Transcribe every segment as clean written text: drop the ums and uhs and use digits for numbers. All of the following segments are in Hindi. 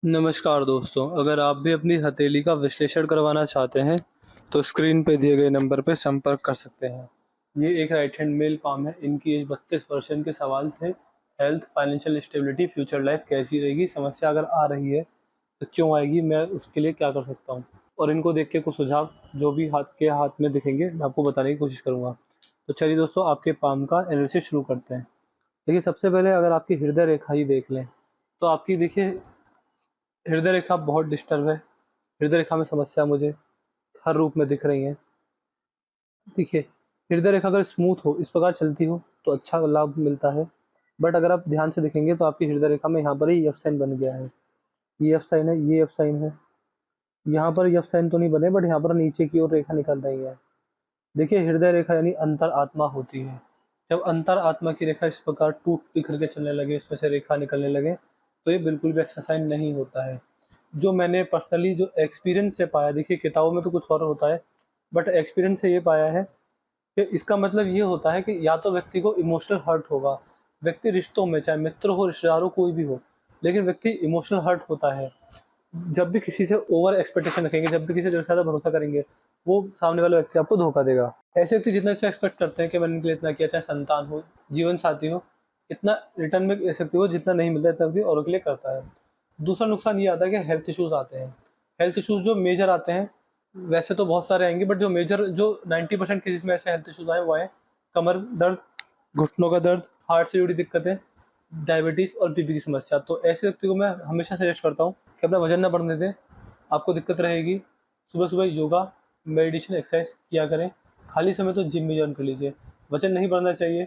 नमस्कार दोस्तों, अगर आप भी अपनी हथेली का विश्लेषण करवाना चाहते हैं, तो स्क्रीन पे दिए गए नंबर पे संपर्क कर सकते हैं। ये एक राइट हैंड मेल पाम है। इनकी एज 32 वर्ष। इनके सवाल थे health, financial stability, future life कैसी रहेगी, समस्या अगर आ रही है तो क्यों आएगी, मैं उसके लिए क्या कर सकता हूँ। और इनको देख के कुछ सुझाव जो भी हाथ में दिखेंगे मैं आपको बताने की कोशिश करूँगा। तो चलिए दोस्तों, आपके पाम का एनालिसिस शुरू करते हैं। देखिए, सबसे पहले अगर आपकी हृदय रेखा ही देख लें तो आपकी देखिए हृदय रेखा बहुत डिस्टर्ब है। हृदय रेखा में समस्या मुझे हर रूप में दिख रही है। देखिए, हृदय रेखा अगर स्मूथ हो, इस प्रकार चलती हो तो अच्छा लाभ मिलता है। बट अगर आप ध्यान से देखेंगे तो आपकी हृदय रेखा में यहाँ पर ही एफ साइन बन गया है। ये एफ साइन है, ये एफ साइन है। यहाँ पर एफ साइन तो नहीं बने, बट यहाँ पर नीचे की ओर रेखा निकल रही है। देखिए, हृदय रेखा यानी अंतर आत्मा होती है। जब अंतर आत्मा की रेखा इस प्रकार टूट बिखर के चलने लगे, इसमें से रेखा निकलने लगे, तो ये बिल्कुल भी अच्छा साइन नहीं होता है। जो मैंने पर्सनली जो एक्सपीरियंस से पाया, देखिए किताबों में तो कुछ और होता है, बट एक्सपीरियंस से ये पाया है कि इसका मतलब ये होता है कि या तो व्यक्ति को इमोशनल हर्ट होगा। व्यक्ति रिश्तों में, चाहे मित्र हो, रिश्तेदार हो, कोई भी हो, लेकिन व्यक्ति इमोशनल हर्ट होता है जब भी किसी से ओवर एक्सपेक्टेशन रखेंगे, जब भी किसी से ज़्यादा भरोसा करेंगे, वो सामने वाला व्यक्ति आपको धोखा देगा। ऐसे व्यक्ति जितना से एक्सपेक्ट करते हैं कि मैंने इनके लिए इतना किया, चाहे संतान हो, जीवन साथी हो, इतना रिटर्न में ऐसे व्यक्ति को जितना नहीं मिलता है, इतना व्यक्ति औरों के लिए करता है। दूसरा नुकसान ये आता है कि हेल्थ इश्यूज आते हैं। हेल्थ इश्यूज जो मेजर आते हैं, वैसे तो बहुत सारे आएंगे, बट जो मेजर, जो 90% केसेस में ऐसे हेल्थ इश्यूज आए वो है कमर दर्द, घुटनों का दर्द, हार्ट से जुड़ी दिक्कतें, डायबिटीज और बीपी की समस्या। तो ऐसे व्यक्ति को मैं हमेशा सजेस्ट करता हूँ कि अपना वजन ना बढ़ने दें। आपको दिक्कत रहेगी, सुबह सुबह योगा, मेडिटेशन, एक्सरसाइज किया करें। खाली समय तो जिम में ज्वाइन कर लीजिए। वजन नहीं बढ़ना चाहिए,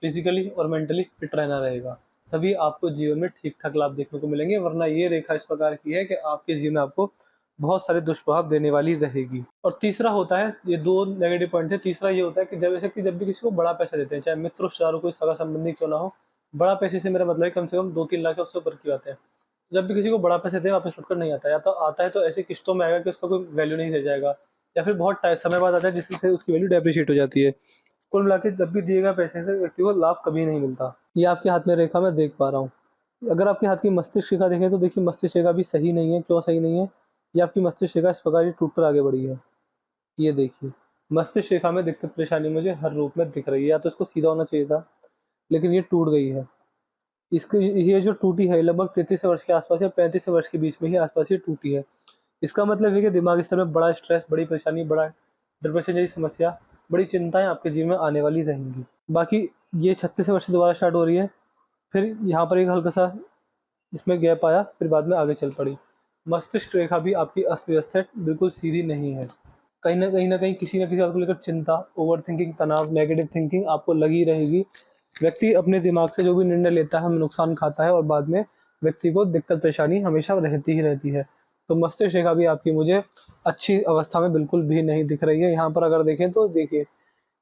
फिजिकली और मेंटली फिट रहना रहेगा, तभी आपको जीवन में ठीक ठाक लाभ देखने को मिलेंगे। वरना ये रेखा इस प्रकार की है कि आपके जीवन में आपको बहुत सारे दुष्प्रभाव देने वाली रहेगी। और तीसरा होता है, ये दो नेगेटिव पॉइंट है। तीसरा ये होता है कि जब भी किसी को बड़ा पैसा देते हैं, चाहे मित्र रिश्तेदार कोई सगा संबंधी क्यों ना हो, बड़ा पैसे से मेरा मतलब है कम से कम 2-3 लाख या उससे ऊपर की बात है। जब भी किसी को बड़ा पैसे दें, वापस लौटकर नहीं आता, या तो आता है तो ऐसी किस्तों में आएगा कि उसका कोई वैल्यू नहीं रह जाएगा, या फिर बहुत समय बाद आता है जिससे उसकी वैल्यू डेप्रिशिएट हो जाती है। कुल मिला के जब भी दिएगा पैसे से व्यक्ति को लाभ कभी नहीं मिलता। ये आपके हाथ में रेखा मैं देख पा रहा हूँ। अगर आपके हाथ की मस्तिष्क रेखा देखें तो देखिए, मस्तिष्क रेखा भी सही नहीं है। क्यों सही नहीं है? ये आपकी मस्तिष्क रेखा इस प्रकार टूट कर आगे बढ़ी है। ये देखिए, मस्तिष्क रेखा में दिक्कत परेशानी मुझे हर रूप में दिख रही है। या तो इसको सीधा होना चाहिए था, लेकिन ये टूट गई है। इसकी ये जो टूटी है, लगभग 33 वर्ष के आसपास या 35 वर्ष के बीच में ही आसपास ये टूटी है। इसका मतलब है कि दिमागी स्तर में बड़ा स्ट्रेस, बड़ी परेशानी, बड़ा डिप्रेशन जैसी समस्या, बड़ी चिंताएं आपके जीवन में आने वाली रहेंगी। बाकी ये 36 वर्ष से दोबारा स्टार्ट हो रही है, फिर यहाँ पर एक हल्का सा इसमें गैप आया, फिर बाद में आगे चल पड़ी। मस्तिष्क रेखा भी आपकी अस्त व्यस्त है, बिल्कुल सीधी नहीं है। कहीं ना कहीं किसी न किसी बात को लेकर चिंता, ओवर थिंकिंग, तनाव, नेगेटिव थिंकिंग आपको लगी रहेगी। व्यक्ति अपने दिमाग से जो भी निर्णय लेता है, नुकसान खाता है, और बाद में व्यक्ति को दिक्कत परेशानी हमेशा रहती ही रहती है। तो मस्तिष्क रेखा भी आपकी मुझे अच्छी अवस्था में बिल्कुल भी नहीं दिख रही है। यहाँ पर अगर देखें तो देखिए,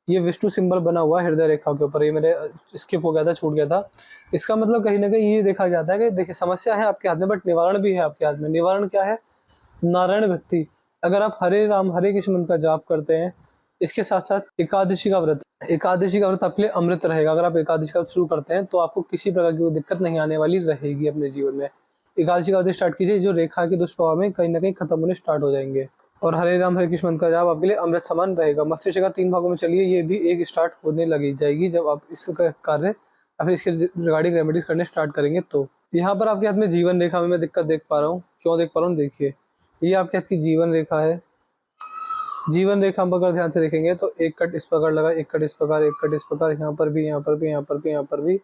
ये विष्णु सिंबल बना हुआ है हृदय रेखा के ऊपर। ये मेरे स्किप हो गया था, छूट गया था। इसका मतलब कहीं ना कहीं ये देखा जाता है कि देखिए, समस्या है आपके हाथ में, बट निवारण भी है आपके हाथ में। निवारण क्या है? नारायण भक्ति। अगर आप हरे राम हरे कृष्ण मंत्र का जाप करते हैं, इसके साथ साथ एकादशी का व्रत आपके लिए अमृत रहेगा। अगर आप एकादशी का व्रत शुरू करते हैं तो आपको किसी प्रकार की कोई दिक्कत नहीं आने वाली रहेगी अपने जीवन में। एकादशी का व्रत स्टार्ट कीजिए, जो रेखा के दुष्प्रभाव में कहीं ना कहीं खत्म होने स्टार्ट हो जाएंगे। और हरे राम हरे कृष्ण मंत्र का जाप आपके लिए अमृत समान रहेगा। मस्तिष्क का 3 भागों में चलिए, ये भी एक स्टार्ट होने लगी जाएगी जब आप इसका कार्य या फिर इसके रिगार्डिंग रेमेडीज करने स्टार्ट करेंगे। तो यहाँ पर आपके हाथ में जीवन रेखा में मैं दिक्कत देख पा रहा हूँ। क्यों देख पा रहा हूँ? देखिए, ये आपके हाथ की जीवन रेखा है। जीवन रेखा हम अगर ध्यान से देखेंगे तो एक कट इस प्रकार लगा, एक कट इस प्रकार, एक कट इस प्रकार, यहाँ पर भी, यहाँ पर भी, यहाँ पर भी, यहाँ पर भी,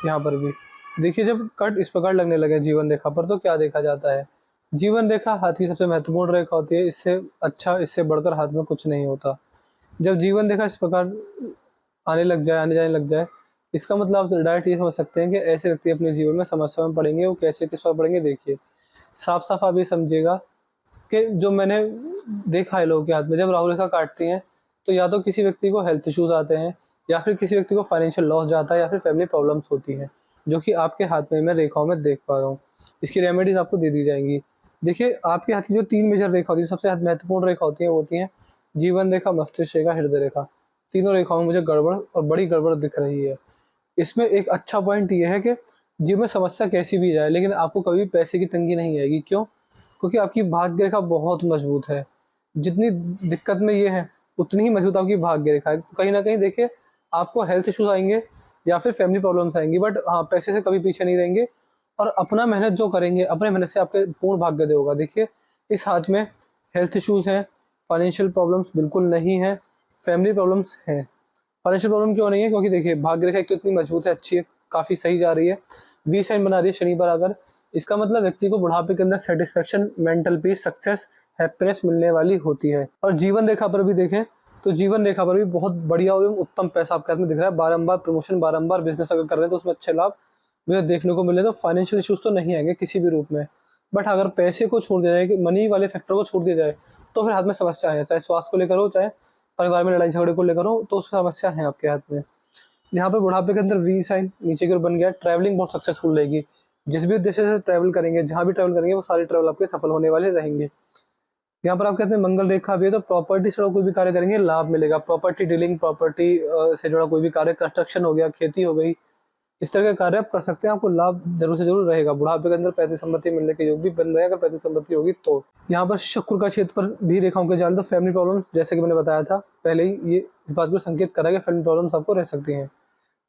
यहाँ पर भी। देखिए, जब कट इस प्रकार लगने लगे जीवन रेखा पर, तो क्या देखा जाता है? जीवन रेखा हाथ की सबसे महत्वपूर्ण रेखा होती है। इससे अच्छा, इससे बढ़कर हाथ में कुछ नहीं होता। जब जीवन रेखा इस प्रकार आने लग जाए, आने जाने लग जाए, इसका मतलब आप डायरेक्ट ये समझ सकते हैं कि ऐसे व्यक्ति अपने जीवन में समस्या में पड़ेंगे। वो कैसे, किस पर पड़ेंगे? देखिए, साफ साफ आप ये समझिएगा कि जो मैंने देखा है लोगों के हाथ में, जब राहु रेखा काटती हैं तो या तो किसी व्यक्ति को हेल्थ इश्यूज आते हैं, या फिर किसी व्यक्ति को फाइनेंशियल लॉस जाता है, या फिर फैमिली प्रॉब्लम्स होती हैं, जो कि आपके हाथ में मैं रेखाओं में देख पा रहा हूँ। इसकी रेमेडीज आपको दे दी जाएंगी। देखिए, आपके हाथ की जो 3 मेजर रेखा होती है, सबसे महत्वपूर्ण रेखा होती है, वो होती है जीवन रेखा, मस्तिष्क रेखा, हृदय रेखा। तीनों रेखाओं में मुझे गड़बड़ और बड़ी गड़बड़ दिख रही है। इसमें एक अच्छा पॉइंट ये है कि जीवन में समस्या कैसी भी जाए लेकिन आपको कभी भी पैसे की तंगी नहीं आएगी। क्यों? क्योंकि आपकी भाग्य रेखा बहुत मजबूत है। जितनी दिक्कत में ये है उतनी ही मजबूत आपकी भाग्य रेखा है। कहीं ना कहीं देखिए आपको हेल्थ इश्यूज आएंगे या फिर फैमिली प्रॉब्लम्स आएंगी, बट हाँ पैसे से कभी पीछे नहीं रहेंगे और अपना मेहनत जो करेंगे अपने मेहनत से आपके पूर्ण भाग्योदय होगा। देखिए इस हाथ में हेल्थ इश्यूज हैं, फाइनेंशियल प्रॉब्लम्स बिल्कुल नहीं है, फैमिली प्रॉब्लम्स हैं। फाइनेंशियल प्रॉब्लम क्यों नहीं है? क्योंकि देखिए भाग्य रेखा एक तो इतनी मजबूत है, अच्छी है, काफी सही जा रही है, वी साइन बना रही है शनि पर आकर। इसका मतलब व्यक्ति को बुढ़ापे के अंदर satisfaction, mental peace, success, happiness मिलने वाली होती है। और जीवन रेखा पर भी देखें तो जीवन रेखा पर भी बहुत बढ़िया और उत्तम पैसा आपके हाथ में दिख रहा है। बारंबार प्रमोशन, बारंबार बिजनेस अगर कर रहे हैं तो उसमें अच्छे लाभ मुझे देखने को मिले। तो फाइनेंशियल इश्यूज तो नहीं आएंगे किसी भी रूप में, बट अगर पैसे को छोड़ दिया जाए, मनी वाले फैक्टर को छोड़ दिया जाए तो फिर हाथ में समस्या है, चाहे स्वास्थ्य को लेकर हो, चाहे परिवार में लड़ाई झगड़े को लेकर हो, तो उस समस्या है आपके हाथ में। यहाँ पर बुढ़ापे के अंदर वी साइन नीचे की ओर बन गया। ट्रैवलिंग बहुत सक्सेसफुल रहेगी, जिस भी उद्देश्य से ट्रैवल करेंगे, जहाँ भी ट्रैवल करेंगे वो सारे ट्रैवल आपके सफल होने वाले रहेंगे। यहाँ पर आपके हाथ में मंगल रेखा भी है, तो प्रॉपर्टी से जुड़ा कोई भी कार्य करेंगे लाभ मिलेगा। प्रॉपर्टी डीलिंग, प्रॉपर्टी से जुड़ा कोई भी कार्य, कंस्ट्रक्शन हो गया, खेती हो गई, इस तरह के कार्य आप कर सकते हैं, आपको लाभ जरूर से जरूर रहेगा। बुढ़ापे के अंदर पैसे संपत्ति मिलने के योग भी बन रहे हैं, अगर पैसे संपत्ति होगी तो। यहाँ पर शुक्र का क्षेत्र पर भी रेखाओं के जाल, तो फैमिली प्रॉब्लम्स, जैसे कि मैंने बताया था पहले ही, ये इस बात को संकेत करा कि फैमिली प्रॉब्लम्स आपको रह सकती हैं,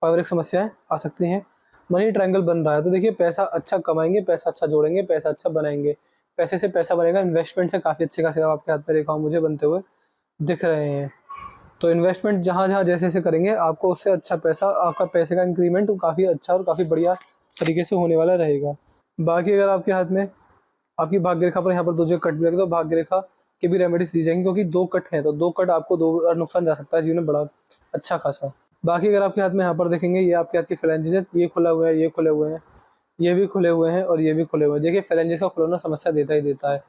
पारिवारिक समस्याएं आ सकती हैं। मनी ट्रायंगल बन रहा है, तो देखिए पैसा अच्छा कमाएंगे, पैसा अच्छा जोड़ेंगे, पैसा अच्छा बनाएंगे, पैसे से पैसा बनेगा। इन्वेस्टमेंट से काफी अच्छे खासे आपके हाथ में रेखाओं मुझे बनते हुए दिख रहे हैं। तो इन्वेस्टमेंट जहाँ जहाँ जैसे जैसे करेंगे आपको उससे अच्छा पैसा, आपका पैसे का इंक्रीमेंट काफ़ी अच्छा और काफ़ी बढ़िया तरीके से होने वाला रहेगा। बाकी अगर आपके हाथ में आपकी भाग्य रेखा पर यहाँ पर दो जगह कट भी लगे तो भाग्य रेखा के भी रेमेडीज दी जाएंगी, क्योंकि दो कट हैं तो दो कट आपको दो बार नुकसान जा सकता है जीवन में बड़ा अच्छा खासा। बाकी अगर आपके हाथ में यहाँ पर देखेंगे, ये आपके हाथ की फ्लैंजेस है, ये खुला हुआ है, ये खुले हुए हैं, ये भी खुले हुए हैं और ये भी खुले हुए हैं। देखिए फ्लैंजेस का खुलना समस्या देता ही देता है,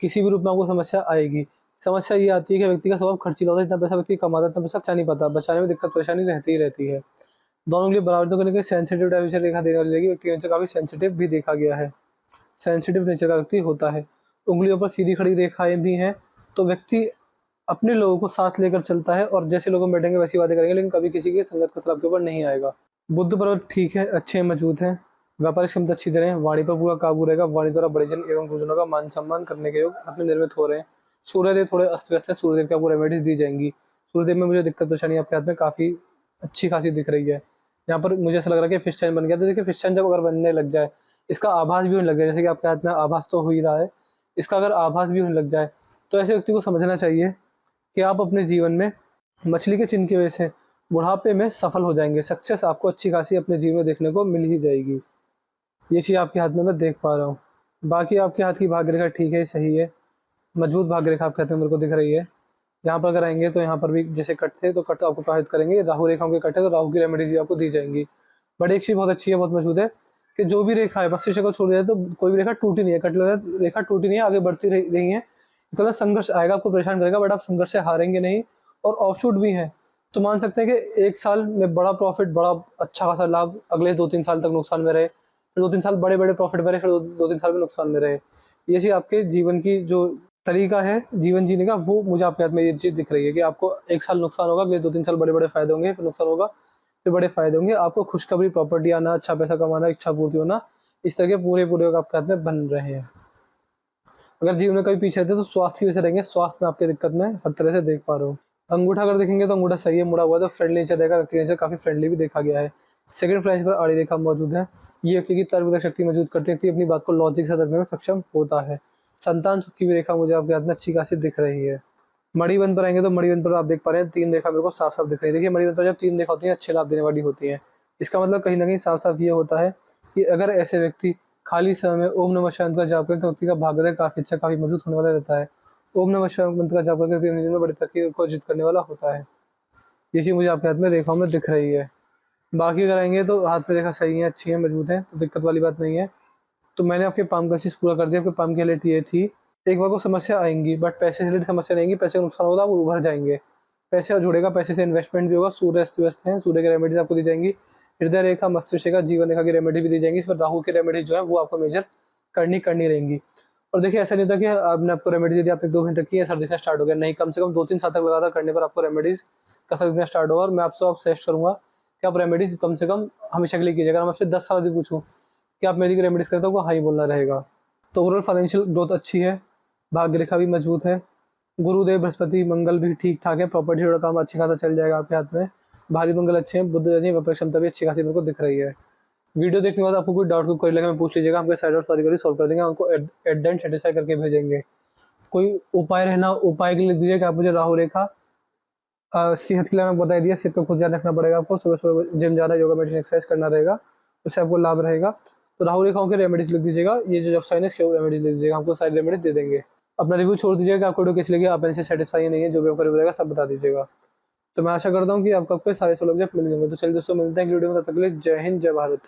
किसी भी रूप में आपको समस्या आएगी। समस्या ये आती है कि व्यक्ति का स्वभाव खर्चीला होता है, इतना पैसा व्यक्ति कमाता है, इतना पैसा अच्छा नहीं पाता, बचाने में दिक्कत परेशानी रहती ही रहती है। दोनों के लिए बराबर तो करने सेंसिटिव टाइप से रेखा देने वाली रहेगी। व्यक्ति नेचर काफी सेंसिटिव भी देखा गया है, सेंसिटिव नेचर का व्यक्ति होता है। उंगलियों पर सीधी खड़ी रेखाएं भी हैं, तो व्यक्ति अपने लोगों को साथ लेकर चलता है और जैसे लोग बैठेंगे वैसी बातें करेंगे, लेकिन कभी किसी की संगत का सलाब के ऊपर नहीं आएगा। बुद्ध पर्वत ठीक है, अच्छे मजबूत है, व्यापारिक क्षमता अच्छी दे रहे हैं, वाणी पर पूरा काबू रहेगा, वाणी द्वारा बड़े जन एवं गुरुजनों का मान सम्मान करने के योग अपने निर्मित हो रहे हैं। सूर्यदेव थोड़े अस्त व्यस्त है, सूर्यदेव की आपको रेमेडीज दी जाएंगी। सूर्यदेव में मुझे दिक्कत परेशानी आपके हाथ में काफी अच्छी खासी दिख रही है। यहाँ पर मुझे ऐसा लग रहा है कि फिश चैन बन गया, तो देखिए फिश चैन जब अगर बनने लग जाए, इसका आभास भी होने लग जाए, जैसे कि आपके हाथ में आभास तो हो ही रहा है, इसका अगर आभास भी होने लग जाए तो ऐसे व्यक्ति को समझना चाहिए कि आप अपने जीवन में मछली के चिन्ह की वजह से बुढ़ापे में सफल हो जाएंगे। सक्सेस आपको अच्छी खासी अपने जीवन में देखने को मिल ही जाएगी। ये चीज़ आपके हाथ में मैं देख पा रहा हूँ। बाकी आपके हाथ की भाग्य रेखा ठीक है, सही है, मजबूत भाग्य रेखा आपके हाथ में मेरे को दिख रही है। यहाँ पर अगर आएंगे तो यहाँ पर भी जैसे कट थे तो कट आपको प्रभावित करेंगे, राहु रेखाओं के कट है तो राहु की रेमेडीज आपको दी जाएंगी। बट एक चीज़ बहुत अच्छी है, बहुत मजबूत है कि जो भी रेखा है मस्तिष्क को छोड़ दिया तो कोई भी रेखा टूटी नहीं है, कट रेखा टूटी नहीं है, आगे बढ़ती रही है। तो संघर्ष आएगा, आपको परेशान करेगा, बट आप संघर्ष से हारेंगे नहीं। और ऑफशूट भी है, तो मान सकते हैं कि एक साल में बड़ा प्रॉफिट, बड़ा अच्छा खासा लाभ, अगले 2-3 साल तक नुकसान में रहे, फिर 2-3 साल बड़े बड़े प्रॉफिट में रहे, फिर 2-3 साल में नुकसान में रहे। ये चीज़ आपके जीवन की जो तरीका है जीवन जीने का, वो मुझे आपके हाथ में ये चीज़ दिख रही है कि आपको एक साल नुकसान होगा, अगले 2-3 साल बड़े बड़े फायदे होंगे, फिर नुकसान होगा, फिर बड़े फायदे होंगे। आपको खुशखबरी, प्रॉपर्टी आना, अच्छा पैसा कमाना, इच्छा पूर्ति होना, इस तरह के पूरे पूरे आपके हाथ में बन रहे हैं। अगर जीवन में कभी पीछे रहते तो स्वास्थ्य की वजह से रहेंगे, स्वास्थ्य में आपकी दिक्कत में हर तरह से देख पा रहा हूँ। अंगूठा अगर देखेंगे तो अंगूठा सही है, मुड़ा हुआ, तो फ्रेंडली नेचर रहेगा, व्यक्ति नेचर काफी फ्रेंडली भी देखा गया है। सेकंड फ्लैश पर आड़ी रेखा मौजूद है, ये व्यक्ति की तर्क शक्ति मौजूद करती है, अपनी बात को लॉजिक से रखने में सक्षम होता है। संतान सुख की भी रेखा मुझे आपके हाथ में अच्छी खासी दिख रही है। मणिबंध पर आएंगे तो मणिबंध पर आप देख पा रहे हैं 3 रेखा मेरे को साफ साफ दिख रही है। देखिए मणिबंध पर जब 3 रेखा होती है अच्छे लाभ देने वाली होती है। इसका मतलब कहीं ना कहीं साफ साफ ये होता है कि अगर ऐसे व्यक्ति खाली समय में ओम नमः शिवाय का जाप करें तो व्यक्ति का भाग्य काफी अच्छा, काफी मजबूत होने वाला रहता है। ओम नमः शिवाय मंत्र का जाप करके जीवन में बड़ी तरक्की को अर्जित करने वाला होता है। ये चीज मुझे आपके हाथ में रेखाओं में दिख रही है। बाकी अगर आएंगे तो हाथ में रेखा सही है, अच्छी है, मजबूत है, तो दिक्कत वाली बात नहीं है। तो मैंने आपके पाम का चीज पूरा कर दिया। आपके पाम की हालत ये थी, एक बार को समस्या आएंगी बट पैसे से रिलेटेड समस्या नहीं आएंगी, पैसे का नुकसान होगा, वो उभर जाएंगे, पैसे जुड़ेगा, पैसे से इन्वेस्टमेंट भी होगा। सूर्य अस्त व्यस्त है, सूर्य की रेमेडीज आपको दी जाएंगी। हृदय रेखा, मस्तिष्क रेखा, जीवन रेखा की रेमेडी भी दी जाएंगी। इस पर राहु की रेमेडीज जो है वो आपको मेजर करनी रहेंगी। और देखिए ऐसा नहीं होता कि आपने आपको रेमेडीज दी, आपने 2 घंटे तक की असर दिखना स्टार्ट हो गया, नहीं, कम से कम 2-3 साल तक लगातार करने पर आपको रेमेडीज का असर दिखना स्टार्ट होगा। और मैं आपसे सजेस्ट करूंगा कि आप रेमेडीज कम से कम हमेशा के लिए कीजिएगा। अगर मैं आपसे 10 साल भी पूछूँ कि आप मेडिकल रेमेडीज करते हो, वो हाँ ही बोलना रहेगा। तो ओवरऑल फाइनेंशियल ग्रोथ अच्छी है, भाग्य रेखा भी मजबूत है, गुरुदेव बृहस्पति मंगल भी ठीक ठाक है, प्रॉपर्टी का काम अच्छी खासा चल जाएगा आपके हाथ में, भारी मंगल अच्छे हैं, बुद्ध यानी व्यापार क्षमता भी अच्छी खासी मेरे को दिख रही है। वीडियो देखने के बाद आपको कोई डाउट कोई क्वेरी लगे मैं पूछ लीजिएगा, हमको साइड और सारी क्वेरी सॉल्व कर देंगे, हमको एट द एंड सेटिस्फाई करके भेजेंगे। कोई उपाय रहना, उपाय के लिए लिख दीजिए कि आप मुझे राहु रेखा सेहत के लिए मैं बता दिया, सेहत का खुद ध्यान रखना पड़ेगा आपको, सुबह सुबह जिम जाना, योगा मेडिटेशन एक्सरसाइज करना रहेगा, उससे आपको लाभ रहेगा। तो राहु रेखाओं के रेमेडीज लिख दीजिएगा, ये जो साइन है इसके रेमेडीज लिख दीजिएगा, हमको सारी रेमेडीज दे देंगे। अपना रिव्यू छोड़ दीजिएगा, आपको वीडियो कैसी लगी, आप इनसे सेटिस्फाई नहीं है, जो भी आपका रिव्यू रहेगा सब बता दीजिएगा। तो मैं आशा करता हूँ कि आपको सारे सोल्व मिल गए। तो चलिए दोस्तों मिलते हैं वीडियो में, तब तक के लिए जय हिंद जय भारत।